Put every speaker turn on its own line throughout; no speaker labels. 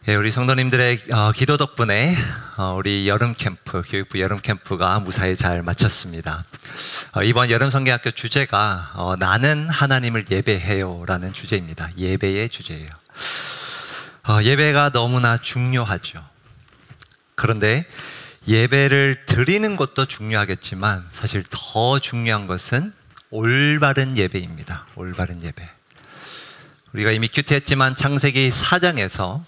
우리 성도님들의 기도 덕분에 우리 여름 캠프, 교육부 여름 캠프가 무사히 잘 마쳤습니다. 이번 여름 성경학교 주제가 나는 하나님을 예배해요 라는 주제입니다. 예배의 주제예요. 예배가 너무나 중요하죠. 그런데 예배를 드리는 것도 중요하겠지만 사실 더 중요한 것은 올바른 예배입니다. 올바른 예배. 우리가 이미 큐티했지만 창세기 4장에서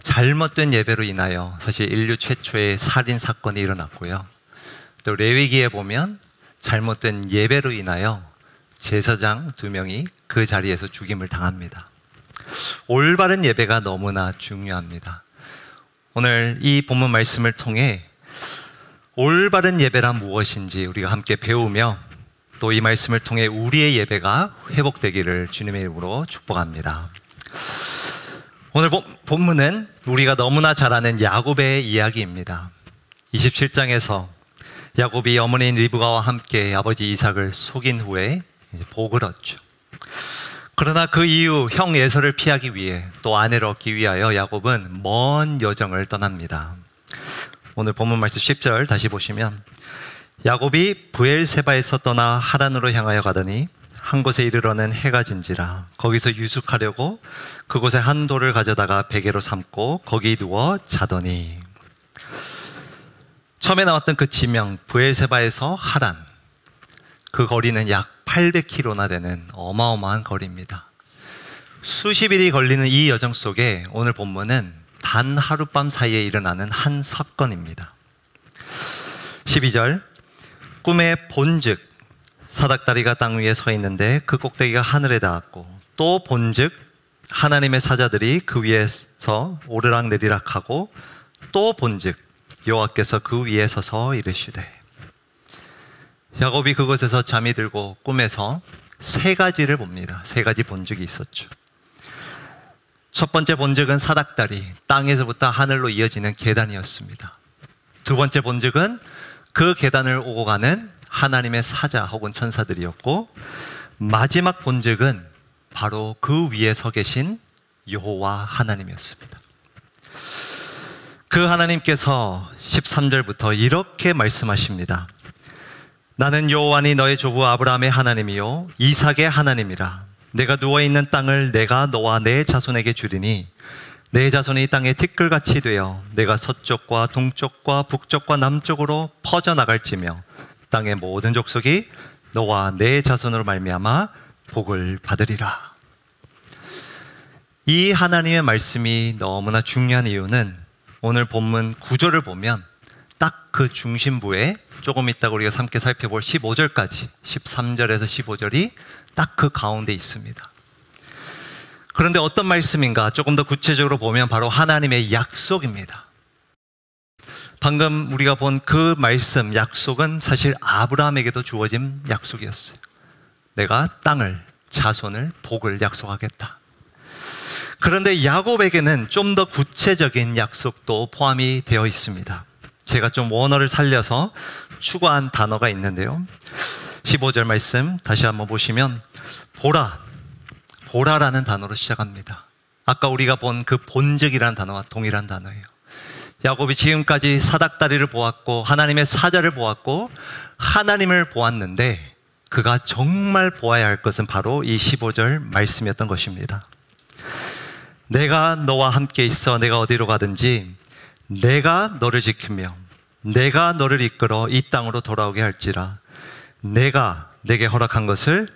잘못된 예배로 인하여 사실 인류 최초의 살인 사건이 일어났고요. 또 레위기에 보면 잘못된 예배로 인하여 제사장 2명이 그 자리에서 죽임을 당합니다. 올바른 예배가 너무나 중요합니다. 오늘 이 본문 말씀을 통해 올바른 예배란 무엇인지 우리가 함께 배우며 또 이 말씀을 통해 우리의 예배가 회복되기를 주님의 이름으로 축복합니다. 오늘 본문은 우리가 너무나 잘 아는 야곱의 이야기입니다. 27장에서 야곱이 어머니인 리브가와 함께 아버지 이삭을 속인 후에 복을 얻죠. 그러나 그 이후 형 에서를 피하기 위해 또 아내를 얻기 위하여 야곱은 먼 여정을 떠납니다. 오늘 본문 말씀 10절 다시 보시면 야곱이 브엘세바에서 떠나 하란으로 향하여 가더니 한 곳에 이르러는 해가 진지라 거기서 유숙하려고 그곳에 한 돌을 가져다가 베개로 삼고 거기 누워 자더니. 처음에 나왔던 그 지명 브엘세바에서 하란, 그 거리는 약 800km나 되는 어마어마한 거리입니다. 수십 일이 걸리는 이 여정 속에 오늘 본문은 단 하룻밤 사이에 일어나는 한 사건입니다. 12절 꿈에 본즉 사닥다리가 땅 위에 서 있는데 그 꼭대기가 하늘에 닿았고 또 본즉 하나님의 사자들이 그 위에서 오르락 내리락 하고 또 본즉 여호와께서 그 위에 서서 이르시되. 야곱이 그곳에서 잠이 들고 꿈에서 세 가지를 봅니다. 세 가지 본즉이 있었죠. 첫 번째 본즉은 사닥다리, 땅에서부터 하늘로 이어지는 계단이었습니다. 두 번째 본즉은 그 계단을 오고 가는 하나님의 사자 혹은 천사들이었고, 마지막 본즉은 바로 그 위에 서 계신 여호와 하나님이었습니다. 그 하나님께서 13절부터 이렇게 말씀하십니다. 나는 여호와니 너의 조부 아브라함의 하나님이요 이삭의 하나님이라. 내가 누워있는 땅을 내가 너와 내 자손에게 주리니 내 자손이 땅에 티끌같이 되어 내가 서쪽과 동쪽과 북쪽과 남쪽으로 퍼져나갈지며 땅의 모든 족속이 너와 내 자손으로 말미암아 복을 받으리라. 이 하나님의 말씀이 너무나 중요한 이유는 오늘 본문 구절을 보면 딱 그 중심부에 조금 이따가 우리가 함께 살펴볼 15절까지 13절에서 15절이 딱 그 가운데 있습니다. 그런데 어떤 말씀인가 조금 더 구체적으로 보면 바로 하나님의 약속입니다. 방금 우리가 본 그 말씀, 약속은 사실 아브라함에게도 주어진 약속이었어요. 내가 땅을, 자손을, 복을 약속하겠다. 그런데 야곱에게는 좀 더 구체적인 약속도 포함이 되어 있습니다. 제가 좀 원어를 살려서 추가한 단어가 있는데요. 15절 말씀 다시 한번 보시면 보라, 보라라는 단어로 시작합니다. 아까 우리가 본 그 본즉이라는 단어와 동일한 단어예요. 야곱이 지금까지 사닥다리를 보았고 하나님의 사자를 보았고 하나님을 보았는데 그가 정말 보아야 할 것은 바로 이 15절 말씀이었던 것입니다. 내가 너와 함께 있어 내가 어디로 가든지 내가 너를 지키며 내가 너를 이끌어 이 땅으로 돌아오게 할지라. 내가 내게 허락한 것을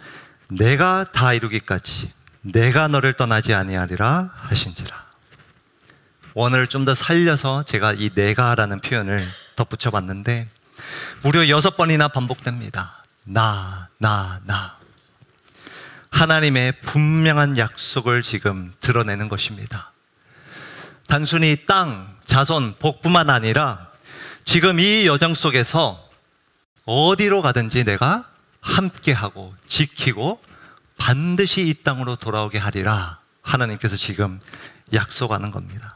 내가 다 이루기까지 내가 너를 떠나지 아니하리라 하신지라. 원어를 좀 더 살려서 제가 이 내가라는 표현을 덧붙여 봤는데 무려 6번이나 반복됩니다. 나. 하나님의 분명한 약속을 지금 드러내는 것입니다. 단순히 땅, 자손, 복뿐만 아니라 지금 이 여정 속에서 어디로 가든지 내가 함께하고 지키고 반드시 이 땅으로 돌아오게 하리라. 하나님께서 지금 약속하는 겁니다.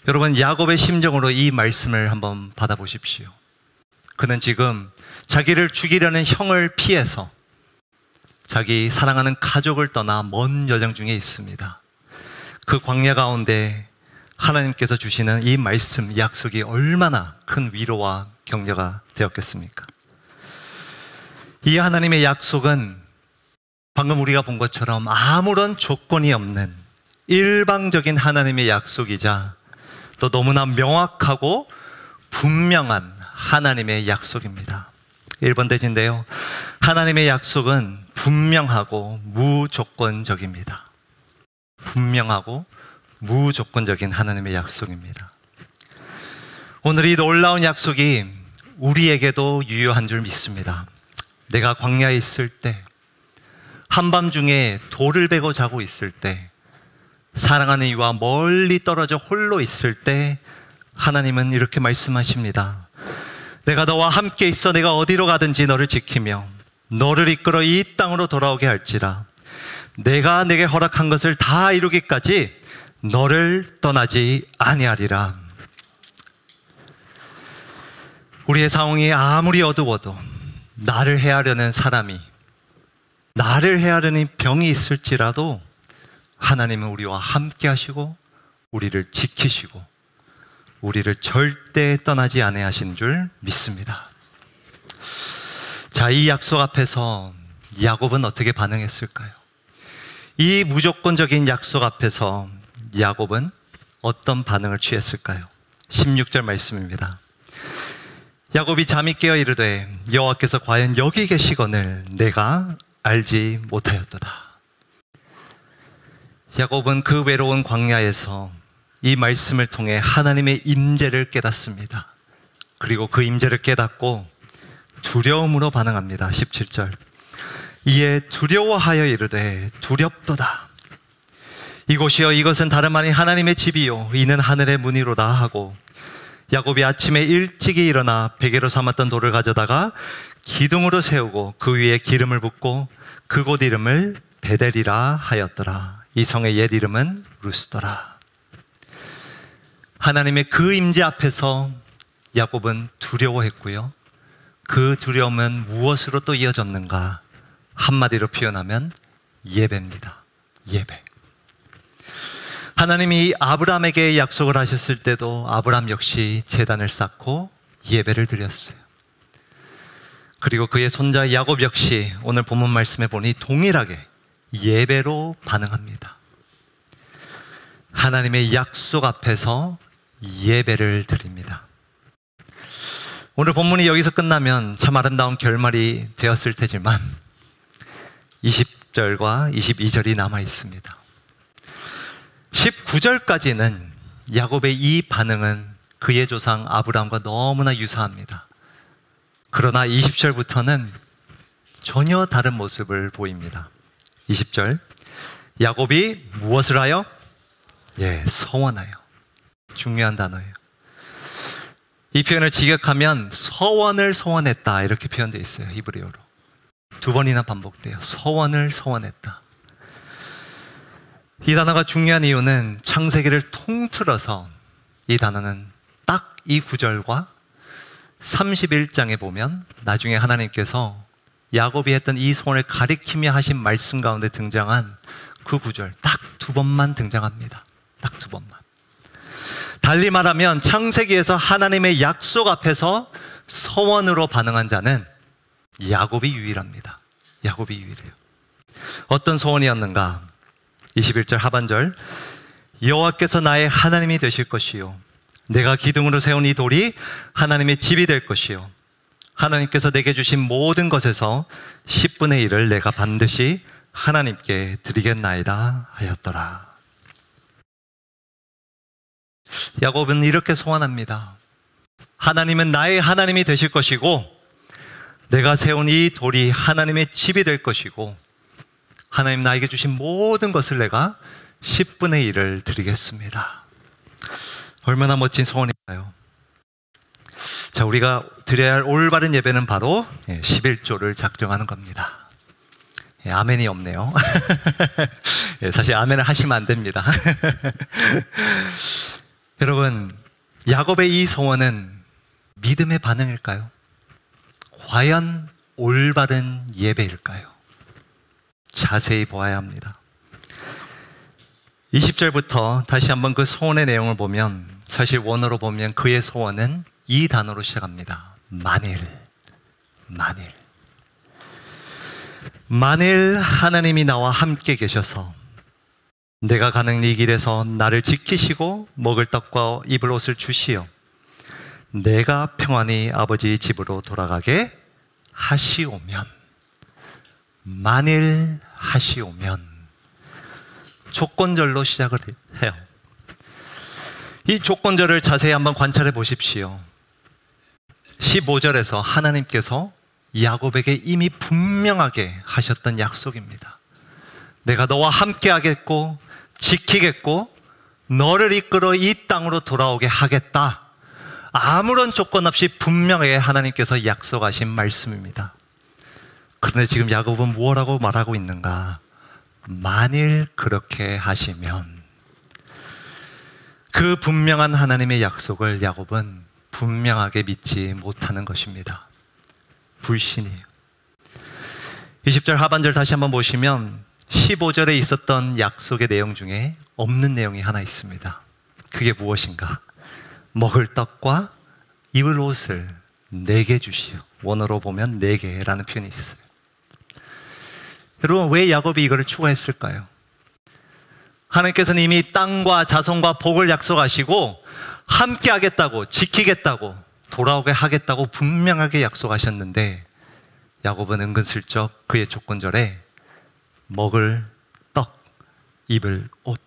여러분, 야곱의 심정으로 이 말씀을 한번 받아보십시오. 그는 지금 자기를 죽이려는 형을 피해서 자기 사랑하는 가족을 떠나 먼 여정 중에 있습니다. 그 광야 가운데 하나님께서 주시는 이 말씀, 약속이 얼마나 큰 위로와 격려가 되었겠습니까? 이 하나님의 약속은 방금 우리가 본 것처럼 아무런 조건이 없는 일방적인 하나님의 약속이자 또 너무나 명확하고 분명한 하나님의 약속입니다. 1번 대지인데요, 하나님의 약속은 분명하고 무조건적입니다. 분명하고 무조건적인 하나님의 약속입니다. 오늘 이 놀라운 약속이 우리에게도 유효한 줄 믿습니다. 내가 광야에 있을 때, 한밤중에 돌을 베고 자고 있을 때, 사랑하는 이와 멀리 떨어져 홀로 있을 때 하나님은 이렇게 말씀하십니다. 내가 너와 함께 있어 내가 어디로 가든지 너를 지키며 너를 이끌어 이 땅으로 돌아오게 할지라. 내가 내게 허락한 것을 다 이루기까지 너를 떠나지 아니하리라. 우리의 상황이 아무리 어두워도 나를 해하려는 사람이, 나를 해하려는 병이 있을지라도 하나님은 우리와 함께 하시고 우리를 지키시고 우리를 절대 떠나지 아니하신 줄 믿습니다. 자, 이 약속 앞에서 야곱은 어떻게 반응했을까요? 이 무조건적인 약속 앞에서 야곱은 어떤 반응을 취했을까요? 16절 말씀입니다. 야곱이 잠이 깨어 이르되 여호와께서 과연 여기 계시거늘 내가 알지 못하였도다. 야곱은 그 외로운 광야에서 이 말씀을 통해 하나님의 임재를 깨닫습니다. 그리고 그 임재를 깨닫고 두려움으로 반응합니다. 17절. 이에 두려워하여 이르되 두렵도다. 이곳이여 이것은 다름 아닌 하나님의 집이요 이는 하늘의 문이로다 하고, 야곱이 아침에 일찍이 일어나 베개로 삼았던 돌을 가져다가 기둥으로 세우고 그 위에 기름을 붓고 그곳 이름을 베델이라 하였더라. 이 성의 옛 이름은 루스더라. 하나님의 그 임재 앞에서 야곱은 두려워했고요, 그 두려움은 무엇으로 또 이어졌는가? 한마디로 표현하면 예배입니다. 예배. 하나님이 아브라함에게 약속을 하셨을 때도 아브라함 역시 제단을 쌓고 예배를 드렸어요. 그리고 그의 손자 야곱 역시 오늘 본문 말씀에 보니 동일하게 예배로 반응합니다. 하나님의 약속 앞에서 예배를 드립니다. 오늘 본문이 여기서 끝나면 참 아름다운 결말이 되었을 테지만 20절과 22절이 남아 있습니다. 19절까지는 야곱의 이 반응은 그의 조상 아브라함과 너무나 유사합니다. 그러나 20절부터는 전혀 다른 모습을 보입니다. 20절, 야곱이 무엇을 하여? 서원하여. 중요한 단어예요. 이 표현을 직역하면 서원을 서원했다 이렇게 표현되어 있어요. 히브리어로 2번이나 반복돼요. 서원을 서원했다. 이 단어가 중요한 이유는 창세기를 통틀어서 이 단어는 딱 이 구절과 31장에 보면 나중에 하나님께서 야곱이 했던 이 소원을 가리키며 하신 말씀 가운데 등장한 그 구절 딱 2번만 등장합니다. 딱 2번만. 달리 말하면 창세기에서 하나님의 약속 앞에서 서원으로 반응한 자는 야곱이 유일합니다. 야곱이 유일해요. 어떤 소원이었는가? 21절 하반절, 여호와께서 나의 하나님이 되실 것이요 내가 기둥으로 세운 이 돌이 하나님의 집이 될 것이요 하나님께서 내게 주신 모든 것에서 10분의 1을 내가 반드시 하나님께 드리겠나이다 하였더라. 야곱은 이렇게 소원합니다. 하나님은 나의 하나님이 되실 것이고 내가 세운 이 돌이 하나님의 집이 될 것이고 하나님 나에게 주신 모든 것을 내가 10분의 1을 드리겠습니다. 얼마나 멋진 소원인가요? 자, 우리가 드려야 할 올바른 예배는 바로 11조를 작정하는 겁니다. 아멘이 없네요. 사실 아멘을 하시면 안 됩니다. 여러분, 야곱의 이 소원은 믿음의 반응일까요? 과연 올바른 예배일까요? 자세히 보아야 합니다. 20절부터 다시 한번 그 소원의 내용을 보면 사실 원어로 보면 그의 소원은 이 단어로 시작합니다. 만일. 만일 하나님이 나와 함께 계셔서 내가 가는 이 길에서 나를 지키시고 먹을 떡과 입을 옷을 주시어 내가 평안히 아버지 집으로 돌아가게 하시오면, 만일 하시오면, 조건절로 시작을 해요. 이 조건절을 자세히 한번 관찰해 보십시오. 15절에서 하나님께서 야곱에게 이미 분명하게 하셨던 약속입니다. 내가 너와 함께 하겠고 지키겠고 너를 이끌어 이 땅으로 돌아오게 하겠다. 아무런 조건 없이 분명하게 하나님께서 약속하신 말씀입니다. 그런데 지금 야곱은 무엇라고 말하고 있는가? 만일 그렇게 하시면. 그 분명한 하나님의 약속을 야곱은 분명하게 믿지 못하는 것입니다. 불신이에요. 20절 하반절 다시 한번 보시면 15절에 있었던 약속의 내용 중에 없는 내용이 하나 있습니다. 그게 무엇인가? 먹을 떡과 입을 옷을 내게 주시오. 원어로 보면 내게라는 표현이 있어요. 여러분, 왜 야곱이 이거를 추가했을까요? 하나님께서는 이미 땅과 자손과 복을 약속하시고 함께 하겠다고, 지키겠다고, 돌아오게 하겠다고 분명하게 약속하셨는데 야곱은 은근슬쩍 그의 조건절에 먹을 떡, 입을 옷,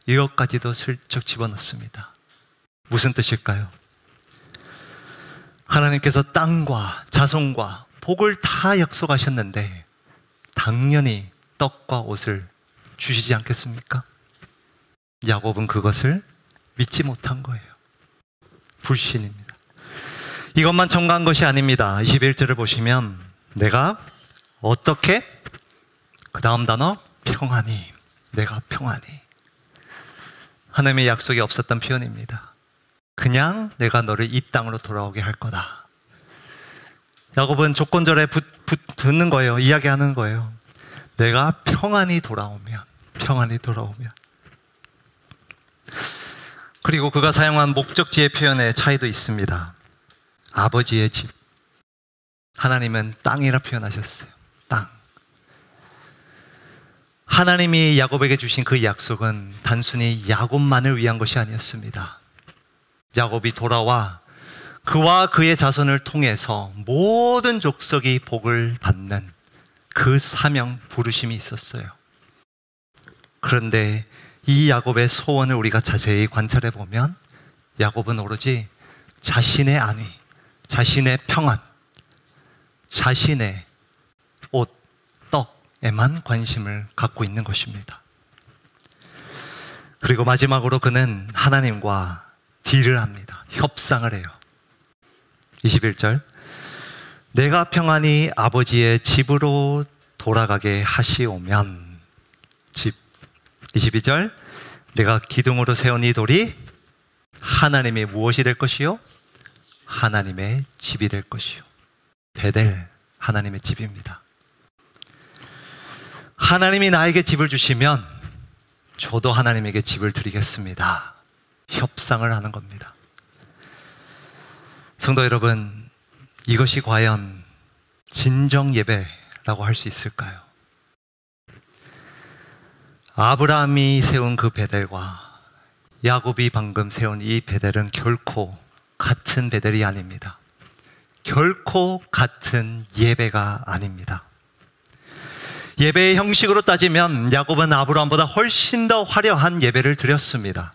이것까지도 슬쩍 집어넣습니다. 무슨 뜻일까요? 하나님께서 땅과 자손과 복을 다 약속하셨는데 당연히 떡과 옷을 주시지 않겠습니까? 야곱은 그것을 믿지 못한 거예요. 불신입니다. 이것만 첨가한 것이 아닙니다. 21절을 보시면 내가 어떻게? 그 다음 단어 평안히. 내가 평안히. 하나님의 약속이 없었던 표현입니다. 그냥 내가 너를 이 땅으로 돌아오게 할 거다. 야곱은 조건절에 듣는 거예요. 이야기하는 거예요. 내가 평안히 돌아오면. 그리고 그가 사용한 목적지의 표현의 차이도 있습니다. 아버지의 집. 하나님은 땅이라 표현하셨어요. 땅. 하나님이 야곱에게 주신 그 약속은 단순히 야곱만을 위한 것이 아니었습니다. 야곱이 돌아와 그와 그의 자손을 통해서 모든 족속이 복을 받는 그 사명, 부르심이 있었어요. 그런데 이 야곱의 소원을 우리가 자세히 관찰해 보면 야곱은 오로지 자신의 안위, 자신의 평안, 자신의 옷, 떡에만 관심을 갖고 있는 것입니다. 그리고 마지막으로 그는 하나님과 딜을 합니다. 협상을 해요. 21절 내가 평안히 아버지의 집으로 돌아가게 하시오면 집. 22절 내가 기둥으로 세운 이 돌이 하나님의 무엇이 될 것이요? 하나님의 집이 될 것이요. 베델, 하나님의 집입니다. 하나님이 나에게 집을 주시면 저도 하나님에게 집을 드리겠습니다. 협상을 하는 겁니다. 성도 여러분, 이것이 과연 진정 예배라고 할 수 있을까요? 아브라함이 세운 그 베델과 야곱이 방금 세운 이 베델은 결코 같은 베델이 아닙니다. 결코 같은 예배가 아닙니다. 예배의 형식으로 따지면 야곱은 아브라함보다 훨씬 더 화려한 예배를 드렸습니다.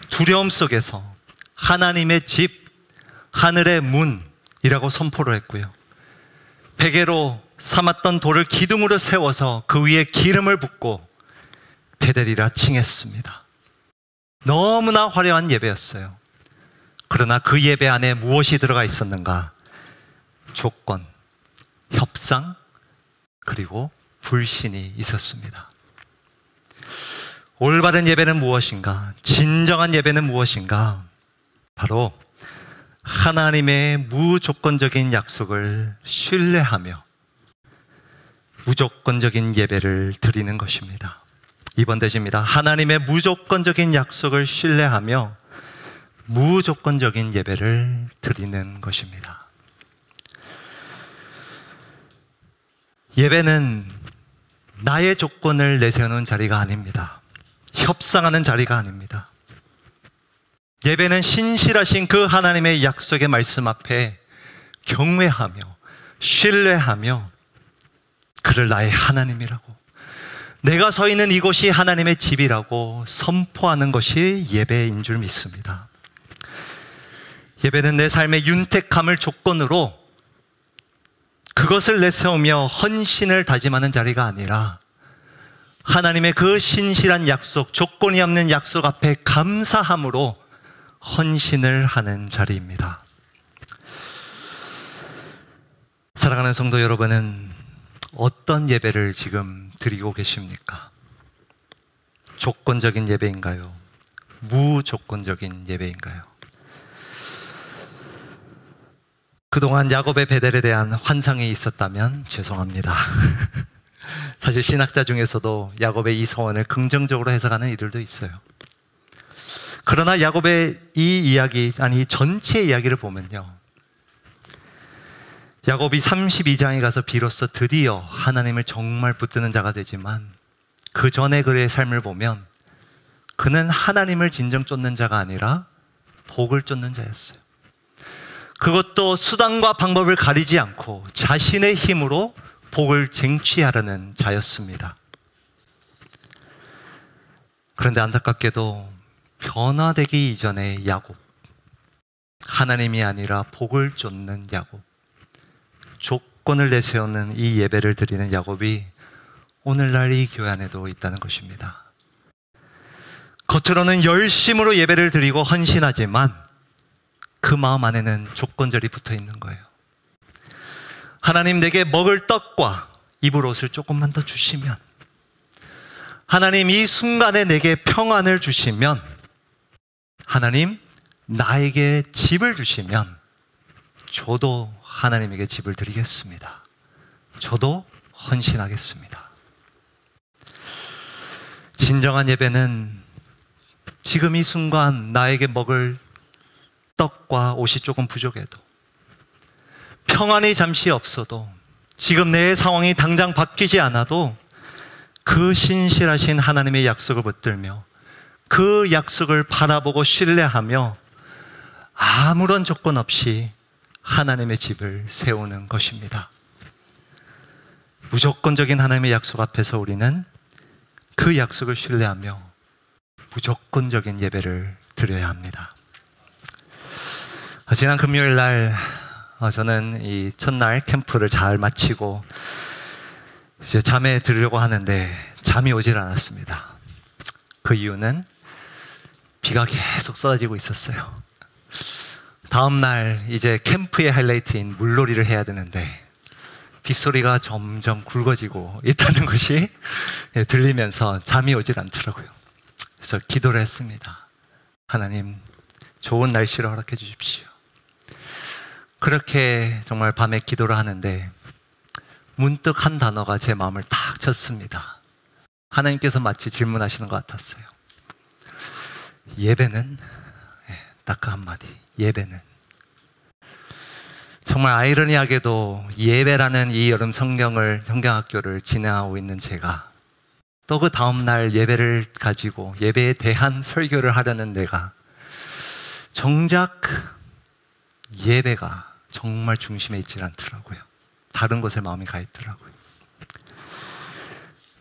두려움 속에서 하나님의 집, 하늘의 문이라고 선포를 했고요. 베개로 삼았던 돌을 기둥으로 세워서 그 위에 기름을 붓고 베델이라 칭했습니다. 너무나 화려한 예배였어요. 그러나 그 예배 안에 무엇이 들어가 있었는가? 조건, 협상, 그리고 불신이 있었습니다. 올바른 예배는 무엇인가? 진정한 예배는 무엇인가? 바로 하나님의 무조건적인 약속을 신뢰하며 무조건적인 예배를 드리는 것입니다. 2번 대지입니다. 하나님의 무조건적인 약속을 신뢰하며 무조건적인 예배를 드리는 것입니다. 예배는 나의 조건을 내세우는 자리가 아닙니다. 협상하는 자리가 아닙니다. 예배는 신실하신 그 하나님의 약속의 말씀 앞에 경외하며 신뢰하며 그를 나의 하나님이라고, 내가 서 있는 이곳이 하나님의 집이라고 선포하는 것이 예배인 줄 믿습니다. 예배는 내 삶의 윤택함을 조건으로 그것을 내세우며 헌신을 다짐하는 자리가 아니라 하나님의 그 신실한 약속, 조건이 없는 약속 앞에 감사함으로 헌신을 하는 자리입니다. 사랑하는 성도 여러분은 어떤 예배를 지금 드리고 계십니까? 조건적인 예배인가요? 무조건적인 예배인가요? 그동안 야곱의 베델에 대한 환상이 있었다면 죄송합니다. 사실 신학자 중에서도 야곱의 이 서원을 긍정적으로 해석하는 이들도 있어요. 그러나 야곱의 이 이야기, 아니 전체 이야기를 보면요, 야곱이 32장에 가서 비로소 드디어 하나님을 정말 붙드는 자가 되지만 그 전에 그의 삶을 보면 그는 하나님을 진정 쫓는 자가 아니라 복을 쫓는 자였어요. 그것도 수단과 방법을 가리지 않고 자신의 힘으로 복을 쟁취하려는 자였습니다. 그런데 안타깝게도 변화되기 이전의 야곱, 하나님이 아니라 복을 쫓는 야곱, 조건을 내세우는 이 예배를 드리는 야곱이 오늘날 이 교회 안에도 있다는 것입니다. 겉으로는 열심으로 예배를 드리고 헌신하지만 그 마음 안에는 조건절이 붙어 있는 거예요. 하나님, 내게 먹을 떡과 입을 옷을 조금만 더 주시면, 하나님 이 순간에 내게 평안을 주시면, 하나님 나에게 집을 주시면 저도 하나님에게 집을 드리겠습니다. 저도 헌신하겠습니다. 진정한 예배는 지금 이 순간 나에게 먹을 떡과 옷이 조금 부족해도, 평안이 잠시 없어도, 지금 내 상황이 당장 바뀌지 않아도 그 신실하신 하나님의 약속을 붙들며 그 약속을 바라보고 신뢰하며 아무런 조건 없이 하나님의 집을 세우는 것입니다. 무조건적인 하나님의 약속 앞에서 우리는 그 약속을 신뢰하며 무조건적인 예배를 드려야 합니다. 지난 금요일 날 저는 이 첫날 캠프를 잘 마치고 이제 잠에 들으려고 하는데 잠이 오질 않았습니다. 그 이유는 비가 계속 쏟아지고 있었어요. 다음 날 이제 캠프의 하이라이트인 물놀이를 해야 되는데 빗소리가 점점 굵어지고 있다는 것이 들리면서 잠이 오질 않더라고요. 그래서 기도를 했습니다. 하나님, 좋은 날씨를 허락해 주십시오. 그렇게 정말 밤에 기도를 하는데 문득 한 단어가 제 마음을 탁 쳤습니다. 하나님께서 마치 질문하시는 것 같았어요. 예배는? 딱 그 한마디, 예배는. 정말 아이러니하게도 예배라는 이 여름 성경학교를 진행하고 있는 제가, 또 그 다음날 예배를 가지고 예배에 대한 설교를 하려는 내가, 정작 예배가 정말 중심에 있질 않더라고요. 다른 곳에 마음이 가 있더라고요.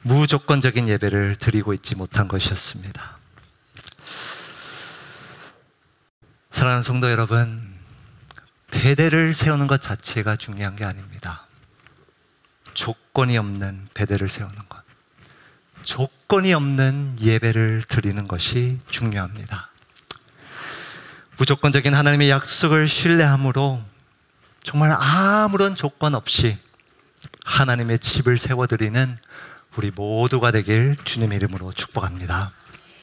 무조건적인 예배를 드리고 있지 못한 것이었습니다. 사랑하는 성도 여러분, 베델을 세우는 것 자체가 중요한 게 아닙니다. 조건이 없는 베델을 세우는 것, 조건이 없는 예배를 드리는 것이 중요합니다. 무조건적인 하나님의 약속을 신뢰함으로 정말 아무런 조건 없이 하나님의 집을 세워드리는 우리 모두가 되길 주님의 이름으로 축복합니다.